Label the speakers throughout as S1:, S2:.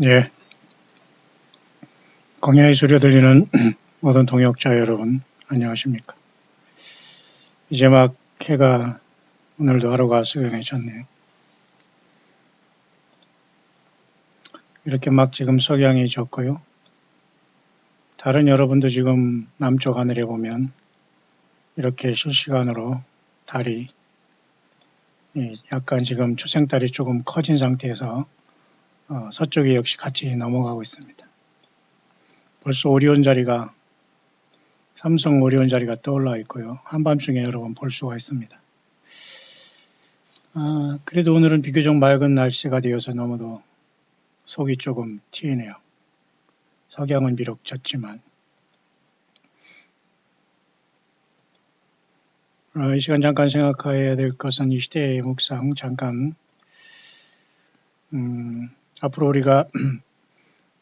S1: 예, 광야의 소리 들리는 모든 동역자 여러분, 안녕하십니까. 이제 막 해가 오늘도 하루가 수경해졌네요. 이렇게 막 지금 석양이 졌고요. 다른 여러분도 지금 남쪽 하늘에 보면 이렇게 실시간으로 달이 약간 지금 초생달이 조금 커진 상태에서 서쪽에 역시 같이 넘어가고 있습니다. 벌써 오리온 자리가 삼성 오리온 자리가 떠올라 있고요. 한밤중에 여러분 볼 수가 있습니다. 그래도 오늘은 비교적 맑은 날씨가 되어서 너무도 속이 조금 트이네요. 석양은 비록 졌지만 이 시간 잠깐 생각해야 될 것은 이 시대의 묵상 잠깐 앞으로 우리가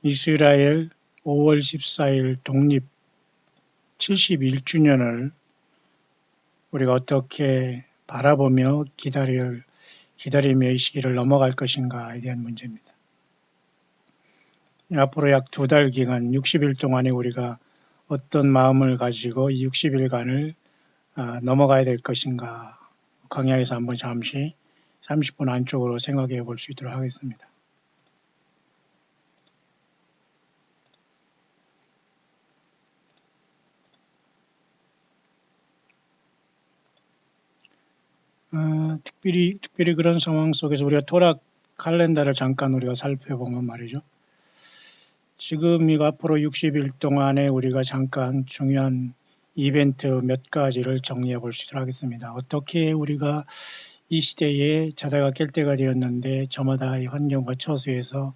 S1: 이스라엘 5월 14일 독립 71주년을 우리가 어떻게 바라보며 기다리며 이 시기를 넘어갈 것인가에 대한 문제입니다. 앞으로 약 2달 기간 60일 동안에 우리가 어떤 마음을 가지고 이 60일간을 넘어가야 될 것인가 광야에서 한번 잠시 30분 안쪽으로 생각해 볼 수 있도록 하겠습니다. 특별히 그런 상황 속에서 우리가 토라 칼렌더를 잠깐 우리가 살펴보면 말이죠. 지금 이 앞으로 60일 동안에 우리가 잠깐 중요한 이벤트 몇 가지를 정리해 볼 수 있도록 하겠습니다. 어떻게 우리가 이 시대에 자다가 깰 때가 되었는데 저마다 이 환경과 처소에서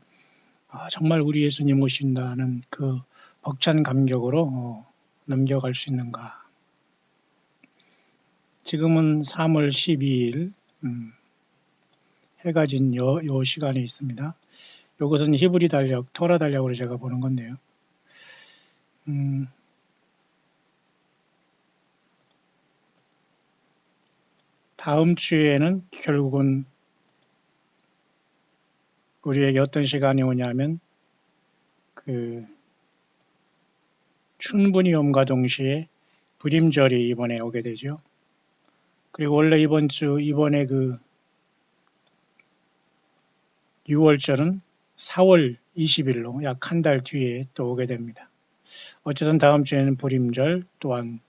S1: 정말 우리 예수님 오신다는 그 벅찬 감격으로 넘겨갈 수 있는가. 지금은 3월 12일 해가 진 요 시간에 있습니다. 이것은 히브리 달력, 토라 달력으로 제가 보는 건데요. 다음 주에는 결국은 우리에게 어떤 시간이 오냐면 춘분이옴과 동시에 불임절이 이번에 오게 되죠. 그리고 원래 이번에 6월절은 4월 20일로 약 한 달 뒤에 또 오게 됩니다. 어쨌든 다음 주에는 불임절 또한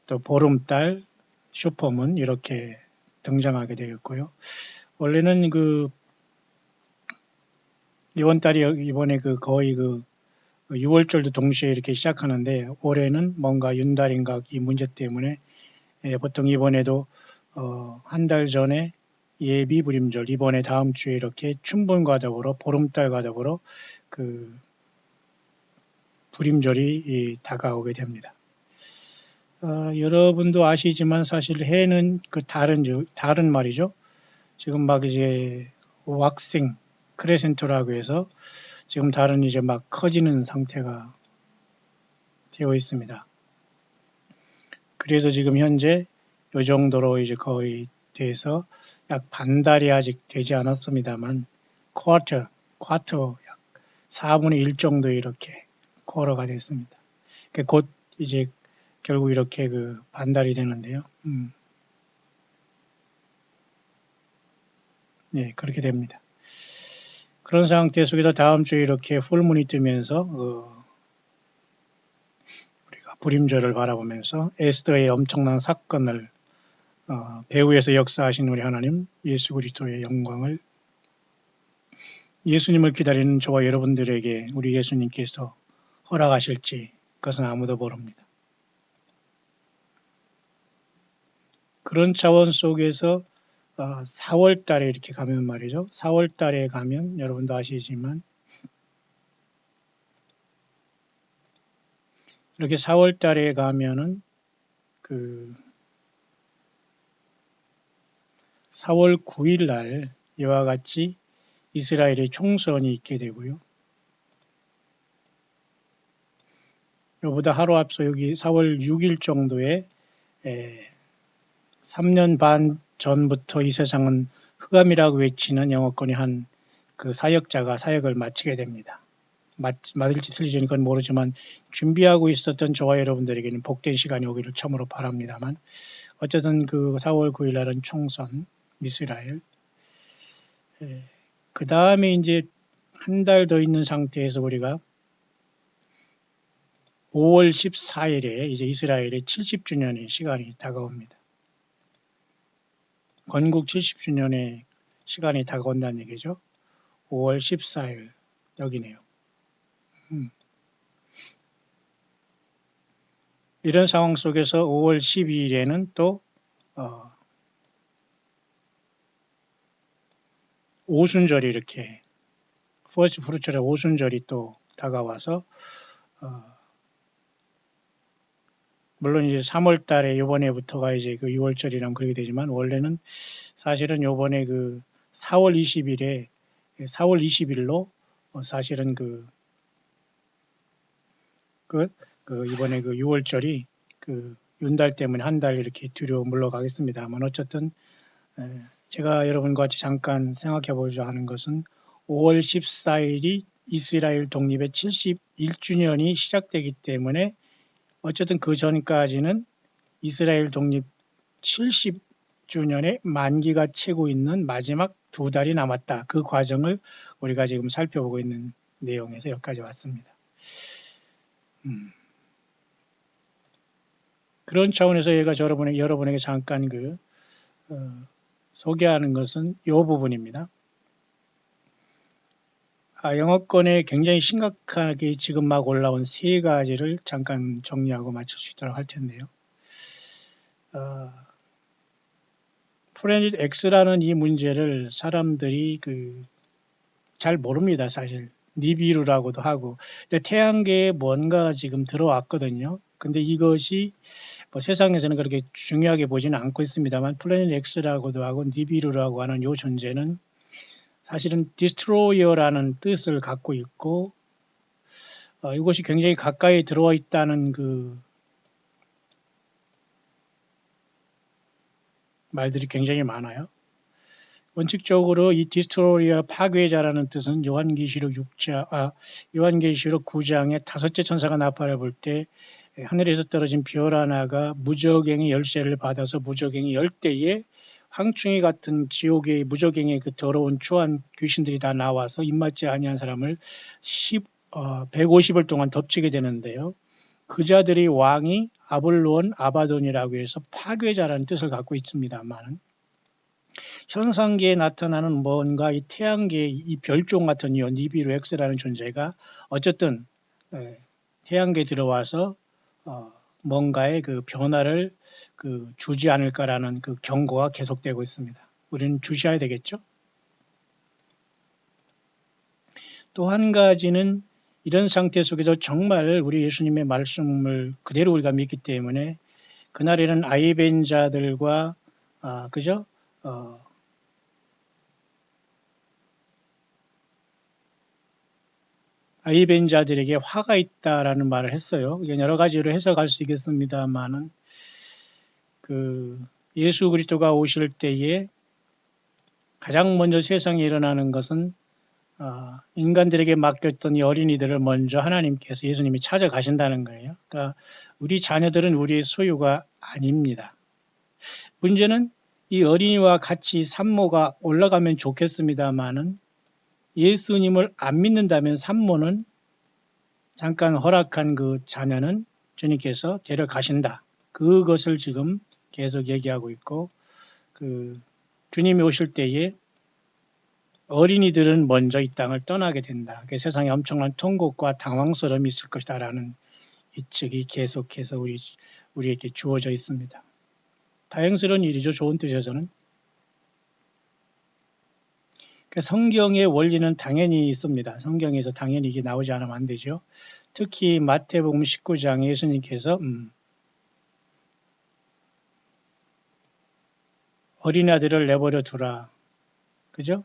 S1: 또 보름달, 슈퍼문 이렇게 등장하게 되었고요. 원래는 이번에 거의 6월절도 동시에 이렇게 시작하는데 올해는 뭔가 윤달인각 이 문제 때문에 보통 이번에도 한 달 전에 예비 불임절 이번에 다음 주에 이렇게 춘분과 더불어 보름달과 더불어 불임절이 다가오게 됩니다. 여러분도 아시지만 사실 해는 다른 말이죠. 지금 막 이제 왁싱 크레센토라고 해서 지금 달은 이제 막 커지는 상태가 되어 있습니다. 그래서 지금 현재 이 정도로 이제 거의 돼서 약 반달이 아직 되지 않았습니다만 쿼터 약 4분의 1 정도 이렇게 쿼터가 됐습니다. 곧 이제 결국 이렇게 반달이 되는데요. 네, 그렇게 됩니다. 그런 상태 속에서 다음 주에 이렇게 풀문이 뜨면서 우리가 불임절을 바라보면서 에스더의 엄청난 사건을 배후에서 역사하신 우리 하나님 예수 그리스도의 영광을 예수님을 기다리는 저와 여러분들에게 우리 예수님께서 허락하실지 그것은 아무도 모릅니다. 그런 차원 속에서 4월 달에 이렇게 가면 말이죠. 4월 달에 가면 여러분도 아시지만 이렇게 4월 달에 가면은 4월 9일 날 이와 같이 이스라엘의 총선이 있게 되고요. 이보다 하루 앞서 여기 4월 6일 정도에 3년 반 전부터 이 세상은 흑암이라고 외치는 영어권이 한 그 사역자가 사역을 마치게 됩니다. 맞을지 틀리지는 그건 모르지만 준비하고 있었던 저와 여러분들에게는 복된 시간이 오기를 참으로 바랍니다만 어쨌든 그 4월 9일 날은 총선 이스라엘 그 다음에 이제 한 달 더 있는 상태에서 우리가 5월 14일에 이제 이스라엘의 70주년의 시간이 다가옵니다. 건국 70주년의 시간이 다가온다는 얘기죠. 5월 14일 여기네요. 이런 상황 속에서 5월 12일에는 또 오순절이 이렇게 퍼스트 프루트의 오순절이 또 다가와서 물론 이제 3월 달에 요번에부터가 이제 그 6월절이라면 그렇게 되지만 원래는 사실은 요번에 그 4월 20일로 사실은 이번에 그 6월절이 그 윤달 때문에 한 달 이렇게 뒤로 물러가겠습니다만 어쨌든 제가 여러분과 같이 잠깐 생각해 보자 하는 것은 5월 14일이 이스라엘 독립의 71주년이 시작되기 때문에 어쨌든 그 전까지는 이스라엘 독립 70주년의 만기가 채고 있는 마지막 2달이 남았다. 그 과정을 우리가 지금 살펴보고 있는 내용에서 여기까지 왔습니다. 그런 차원에서 얘가 여러분에게 잠깐 소개하는 것은 이 부분입니다. 영어권에 굉장히 심각하게 지금 막 올라온 3가지를 잠깐 정리하고 마칠 수 있도록 할 텐데요. 플래닛 X라는 이 문제를 사람들이 잘 모릅니다, 사실. 니비루라고도 하고. 근데 태양계에 뭔가 지금 들어왔거든요. 근데 이것이 뭐 세상에서는 그렇게 중요하게 보지는 않고 있습니다만 플래닛 X라고도 하고 니비루라고 하는 이 존재는 사실은 디스트로이어라는 뜻을 갖고 있고 이것이 굉장히 가까이 들어와 있다는 말들이 굉장히 많아요. 원칙적으로 이 디스트로이어 파괴자라는 뜻은 요한계시록 9장의 5째 천사가 나팔을 불 때 하늘에서 떨어진 별 하나가 무저갱의 열쇠를 받아서 무저갱이 열 때에 황충이 같은 지옥의 무저갱의 그 더러운 추한 귀신들이 다 나와서 입맞지 아니한 사람을 150일 동안 덮치게 되는데요. 그 자들이 왕이 아볼론, 아바돈이라고 해서 파괴자라는 뜻을 갖고 있습니다만 현상계에 나타나는 뭔가 이 태양계의 이 별종 같은 이 니비루 X라는 존재가 어쨌든 태양계에 들어와서 뭔가의 그 변화를 주지 않을까라는 그 경고가 계속되고 있습니다. 우리는 주시해야 되겠죠. 또 한 가지는 이런 상태 속에서 정말 우리 예수님의 말씀을 그대로 우리가 믿기 때문에 그날에는 아이벤자들과 그죠? 아이벤자들에게 화가 있다라는 말을 했어요. 이게 여러 가지로 해석할 수 있겠습니다만은 예수 그리스도가 오실 때에 가장 먼저 세상에 일어나는 것은 인간들에게 맡겼던 이 어린이들을 먼저 하나님께서 예수님이 찾아가신다는 거예요. 그러니까 우리 자녀들은 우리의 소유가 아닙니다. 문제는 이 어린이와 같이 산모가 올라가면 좋겠습니다만은 예수님을 안 믿는다면 산모는 잠깐 허락한 그 자녀는 주님께서 데려가신다. 그것을 지금 계속 얘기하고 있고 주님이 오실 때에 어린이들은 먼저 이 땅을 떠나게 된다. 세상에 엄청난 통곡과 당황스러움이 있을 것이다라는 이측이 계속해서 우리에게 주어져 있습니다. 다행스러운 일이죠. 좋은 뜻에서는. 성경의 원리는 당연히 있습니다. 성경에서 당연히 이게 나오지 않으면 안 되죠. 특히 마태복음 19장에 예수님께서 어린아들을 내버려 두라. 그죠?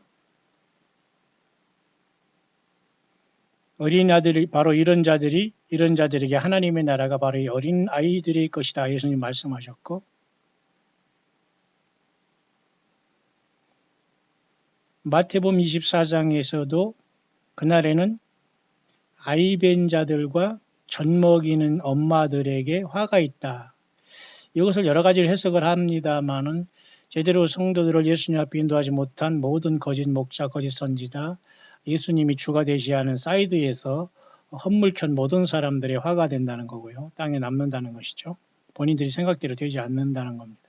S1: 어린아들이 바로 이런 자들에게 하나님의 나라가 바로 이 어린 아이들의 것이다. 예수님 말씀하셨고 마태복음 24장에서도 그날에는 아이 뵌 자들과 젖 먹이는 엄마들에게 화가 있다. 이것을 여러 가지로 해석을 합니다마는 제대로 성도들을 예수님 앞에 인도하지 못한 모든 거짓 목자, 거짓 선지자, 예수님이 주가 되지 않은 사이드에서 헛물켠 모든 사람들의 화가 된다는 거고요. 땅에 남는다는 것이죠. 본인들이 생각대로 되지 않는다는 겁니다.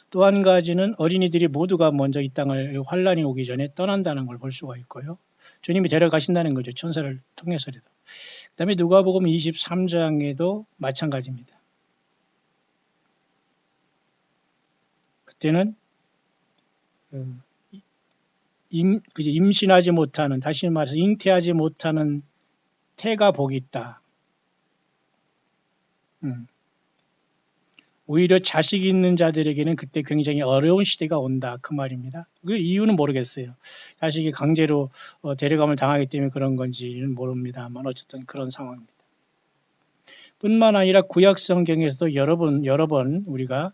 S1: 또 한 가지는 어린이들이 모두가 먼저 이 땅을 환란이 오기 전에 떠난다는 걸 볼 수가 있고요. 주님이 데려가신다는 거죠. 천사를 통해서라도. 그 다음에 누가복음 23장에도 마찬가지입니다. 그때는 임신하지 못하는, 다시 말해서 잉태하지 못하는 태가 복이 있다. 오히려 자식이 있는 자들에게는 그때 굉장히 어려운 시대가 온다. 그 말입니다. 그 이유는 모르겠어요. 자식이 강제로 데려감을 당하기 때문에 그런 건지는 모릅니다만 어쨌든 그런 상황입니다. 뿐만 아니라 구약 성경에서도 여러 번 우리가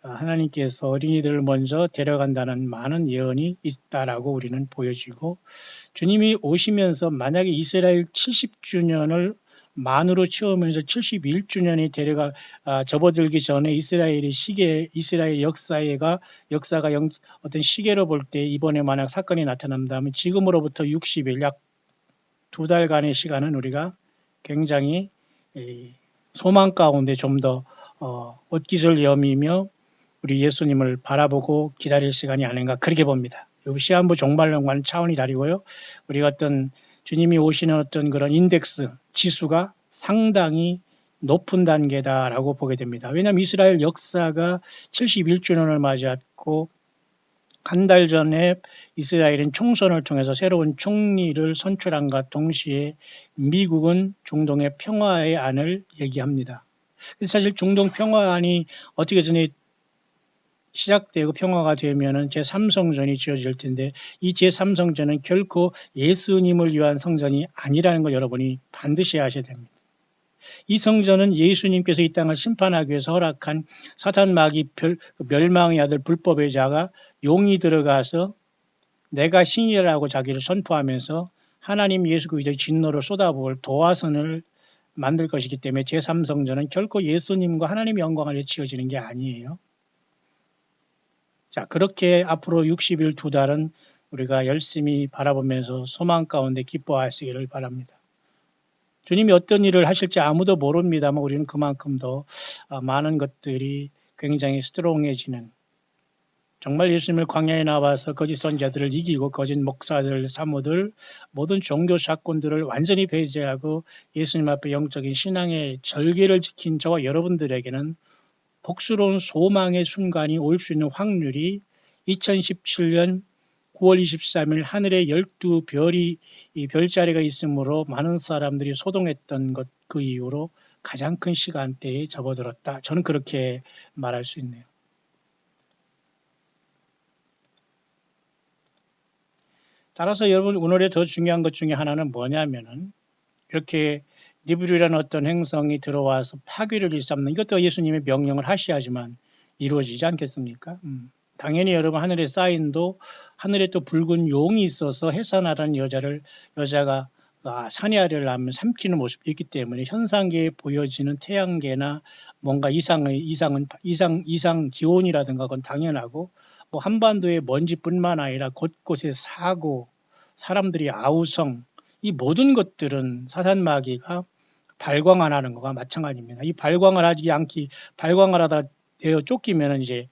S1: 하나님께서 어린이들을 먼저 데려간다는 많은 예언이 있다라고 우리는 보여지고, 주님이 오시면서 만약에 이스라엘 70주년을 만으로 채우면서 71주년이 접어들기 전에 이스라엘 역사가 어떤 시계로 볼 때 이번에 만약 사건이 나타난다면 지금으로부터 60일, 약 2달간의 시간은 우리가 굉장히 소망 가운데 좀 더 옷깃을 여미며 우리 예수님을 바라보고 기다릴 시간이 아닌가 그렇게 봅니다. 이 시한부 종말론과는 차원이 다르고요. 우리가 어떤 주님이 오시는 어떤 그런 인덱스 지수가 상당히 높은 단계다라고 보게 됩니다. 왜냐하면 이스라엘 역사가 71주년을 맞이했고 한 달 전에 이스라엘은 총선을 통해서 새로운 총리를 선출한과 동시에 미국은 중동의 평화의 안을 얘기합니다. 사실 중동 평화안이 어떻게 전에 시작되고 평화가 되면은 제3성전이 지어질 텐데 이 제3성전은 결코 예수님을 위한 성전이 아니라는 걸 여러분이 반드시 아셔야 됩니다. 이 성전은 예수님께서 이 땅을 심판하기 위해서 허락한 사탄 마귀 멸망의 아들 불법의 자가 용이 들어가서 내가 신이라고 자기를 선포하면서 하나님 예수 그리스도의 진노를 쏟아부을 도화선을 만들 것이기 때문에 제3성전은 결코 예수님과 하나님의 영광을 위해 지어지는 게 아니에요. 자, 그렇게 앞으로 60일 2달은 우리가 열심히 바라보면서 소망 가운데 기뻐하시기를 바랍니다. 주님이 어떤 일을 하실지 아무도 모릅니다만 우리는 그만큼 더 많은 것들이 굉장히 스트롱해지는, 정말 예수님을 광야에 나와서 거짓 선지자들을 이기고 거짓 목사들, 사모들, 모든 종교 사건들을 완전히 배제하고 예수님 앞에 영적인 신앙의 절개를 지킨 저와 여러분들에게는 복스러운 소망의 순간이 올 수 있는 확률이 2017년 9월 23일 하늘에 12별이 이 별자리가 있으므로 많은 사람들이 소동했던 것 그 이후로 가장 큰 시간대에 접어들었다. 저는 그렇게 말할 수 있네요. 따라서 여러분 오늘의 더 중요한 것 중에 하나는 뭐냐면은 이렇게 니브리라는 어떤 행성이 들어와서 파괴를 일삼는, 이것도 예수님의 명령을 하셔야지만 이루어지지 않겠습니까? 당연히 여러분 하늘의 사인도 하늘에 또 붉은 용이 있어서 해산하라는 여자가 사내아리를 낳으면 삼키는 모습이 있기 때문에 현상계에 보여지는 태양계나 뭔가 이상 기온이라든가 그건 당연하고, 뭐 한반도의 먼지뿐만 아니라 곳곳에 사고 사람들이 아우성, 이 모든 것들은 사탄 마귀가 발광 안 하는 것과 마찬가지입니다. 이 발광을 하다 쫓기면은 이제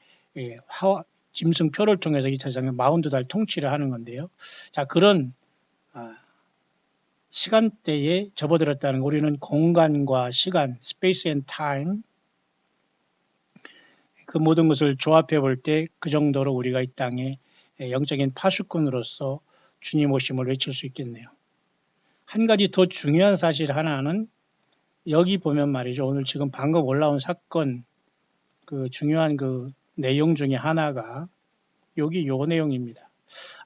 S1: 짐승표를 통해서 2차적인 42달 통치를 하는 건데요. 자, 그런 시간대에 접어들었다는 거, 우리는 공간과 시간, space and time, 그 모든 것을 조합해 볼 때 그 정도로 우리가 이 땅에 영적인 파수꾼으로서 주님 오심을 외칠 수 있겠네요. 한 가지 더 중요한 사실 하나는 여기 보면 말이죠. 오늘 지금 방금 올라온 사건 그 중요한 그 내용 중에 하나가 여기 요 내용입니다.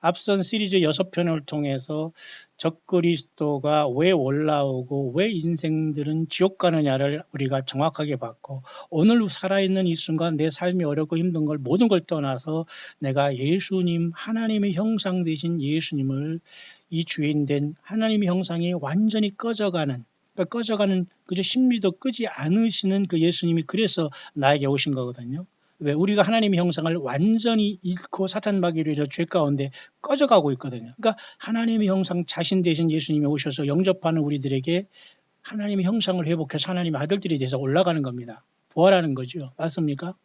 S1: 앞선 시리즈 6편을 통해서 적그리스도가 왜 올라오고 왜 인생들은 지옥 가느냐를 우리가 정확하게 봤고, 오늘 살아있는 이 순간 내 삶이 어렵고 힘든 걸 모든 걸 떠나서 내가 예수님, 하나님의 형상 되신 예수님을, 이 주인된 하나님의 형상이 완전히 꺼져가는, 그러니까 꺼져가는 그저 심리도 끄지 않으시는 그 예수님이 그래서 나에게 오신 거거든요. 왜? 우리가 하나님의 형상을 완전히 잃고 사탄마귀로 인해서 죄 가운데 꺼져가고 있거든요. 그러니까 하나님의 형상 자신 되신 예수님이 오셔서 영접하는 우리들에게 하나님의 형상을 회복해서 하나님의 아들들이 돼서 올라가는 겁니다. 부활하는 거죠. 맞습니까?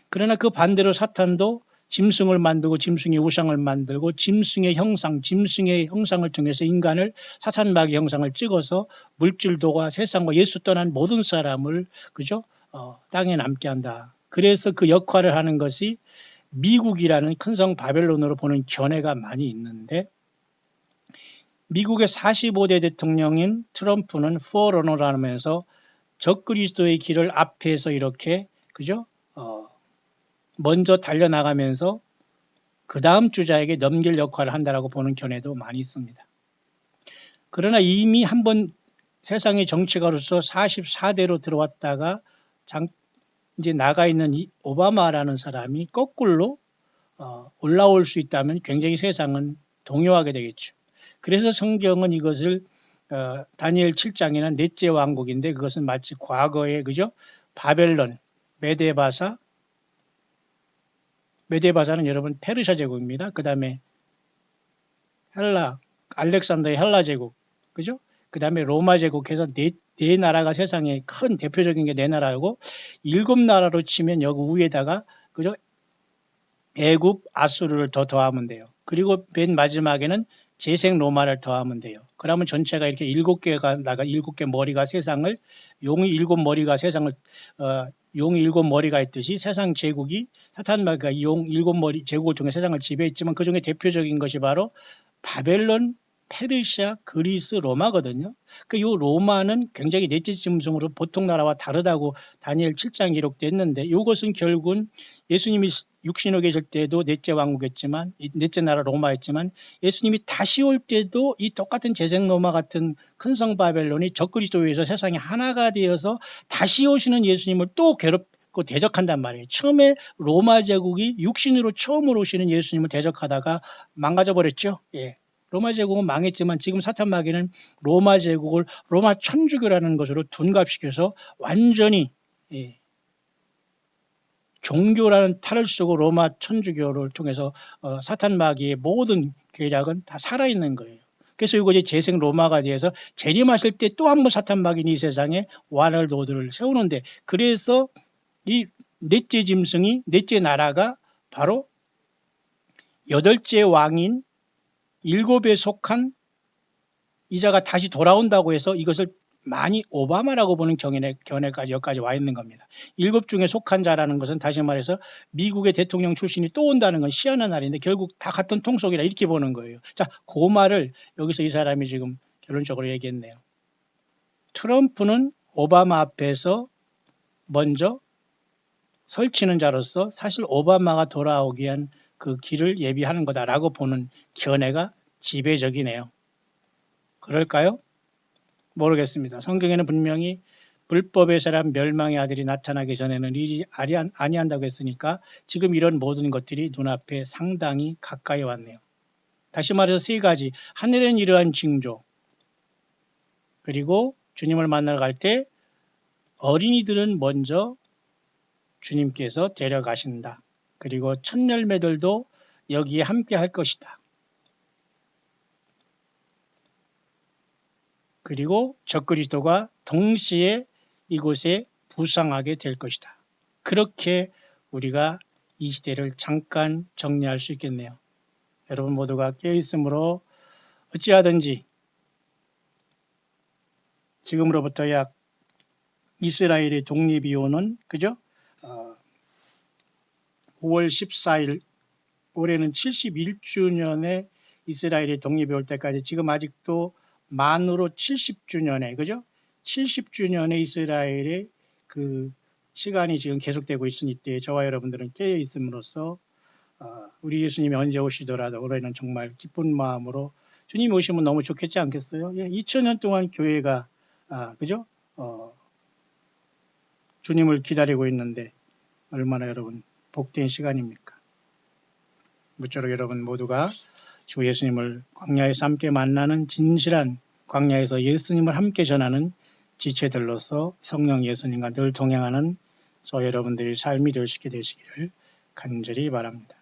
S1: 그러나 그 반대로 사탄도 짐승을 만들고 짐승의 우상을 만들고 짐승의 형상을 통해서 인간을 사탄마귀 형상을 찍어서 물질도가 세상과 예수 떠난 모든 사람을 그죠? 땅에 남게 한다. 그래서 그 역할을 하는 것이 미국이라는 큰 성 바벨론으로 보는 견해가 많이 있는데, 미국의 45대 대통령인 트럼프는 포러너라면서 적그리스도의 길을 앞에서 이렇게 그죠? 먼저 달려나가면서 그 다음 주자에게 넘길 역할을 한다라고 보는 견해도 많이 있습니다. 그러나 이미 한번 세상의 정치가로서 44대로 들어왔다가 이제 나가 있는 이 오바마라는 사람이 거꾸로 올라올 수 있다면 굉장히 세상은 동요하게 되겠죠. 그래서 성경은 이것을 다니엘 7장에는 넷째 왕국인데, 그것은 마치 과거에 그죠? 바벨론, 메데바사는 여러분 페르시아 제국입니다. 그 다음에 알렉산더의 헬라 제국, 그죠? 그 다음에 로마 제국해서 네 나라가 세상에 큰 대표적인 게 네 나라고, 7나라로 치면 여기 위에다가 그죠? 애굽, 아수르를 더하면 돼요. 그리고 맨 마지막에는 재생 로마를 더하면 돼요. 그러면 전체가 이렇게 7개 머리가 세상을, 용이 7머리가 세상을, 용이 7머리가 있듯이 세상 제국이 사탄마귀가 용 7머리 제국을 통해 세상을 지배했지만, 그 중에 대표적인 것이 바로 바벨론, 페르시아, 그리스, 로마거든요. 그 요 로마는 굉장히 넷째 짐승으로 보통 나라와 다르다고 다니엘 7장 기록됐는데, 이것은 결국은 예수님이 육신으로 계실 때도 넷째 왕국이었지만, 넷째 나라 로마였지만, 예수님이 다시 올 때도 이 똑같은 재생 로마 같은 큰 성 바벨론이 적그리스도에서 세상에 하나가 되어서 다시 오시는 예수님을 또 괴롭고 대적한단 말이에요. 처음에 로마 제국이 육신으로 처음으로 오시는 예수님을 대적하다가 망가져 버렸죠. 예. 로마 제국은 망했지만 지금 사탄마귀는 로마 제국을 로마 천주교라는 것으로 둔갑시켜서 완전히 종교라는 탈을 쓰고 로마 천주교를 통해서 사탄마귀의 모든 계략은 다 살아있는 거예요. 그래서 이것이 재생 로마가 되어서 재림하실 때 또 한 번 사탄마귀는 이 세상에 완을 노드를 세우는데, 그래서 이 넷째 짐승이, 넷째 나라가 바로 8째 왕인 7에 속한 이자가 다시 돌아온다고 해서 이것을 많이 오바마라고 보는 견해까지 여기까지 와 있는 겁니다. 7 중에 속한 자라는 것은 다시 말해서 미국의 대통령 출신이 또 온다는 건 희한한 말인데, 결국 다 같은 통속이라 이렇게 보는 거예요. 자, 그 말을 여기서 이 사람이 지금 결론적으로 얘기했네요. 트럼프는 오바마 앞에서 먼저 설치는 자로서 사실 오바마가 돌아오기 위한 그 길을 예비하는 거다라고 보는 견해가 지배적이네요. 그럴까요? 모르겠습니다. 성경에는 분명히 불법의 사람 멸망의 아들이 나타나기 전에는 일이 아니한다고 했으니까 지금 이런 모든 것들이 눈앞에 상당히 가까이 왔네요. 다시 말해서 3가지. 하늘엔 이러한 징조, 그리고 주님을 만나러 갈 때 어린이들은 먼저 주님께서 데려가신다. 그리고 첫 열매들도 여기에 함께 할 것이다. 그리고 적그리스도가 동시에 이곳에 부상하게 될 것이다. 그렇게 우리가 이 시대를 잠깐 정리할 수 있겠네요. 여러분 모두가 깨어있으므로 어찌하든지 지금으로부터 약 이스라엘의 독립이 오는 그죠? 5월 14일, 올해는 71주년에 이스라엘의 독립이 올 때까지 지금 아직도 만으로 70주년에 그죠? 70주년의 이스라엘의 그 시간이 지금 계속되고 있으니 때 저와 여러분들은 깨어 있음으로써 우리 예수님이 언제 오시더라도 올해는 정말 기쁜 마음으로 주님이 오시면 너무 좋겠지 않겠어요? 예, 2000년 동안 교회가 그죠? 주님을 기다리고 있는데 얼마나 여러분 복된 시간입니까? 모쪼록 여러분 모두가 주 예수님을 광야에서 함께 만나는 진실한 광야에서 예수님을 함께 전하는 지체들로서 성령 예수님과 늘 동행하는 저 여러분들의 삶이 되시게 되시기를 간절히 바랍니다.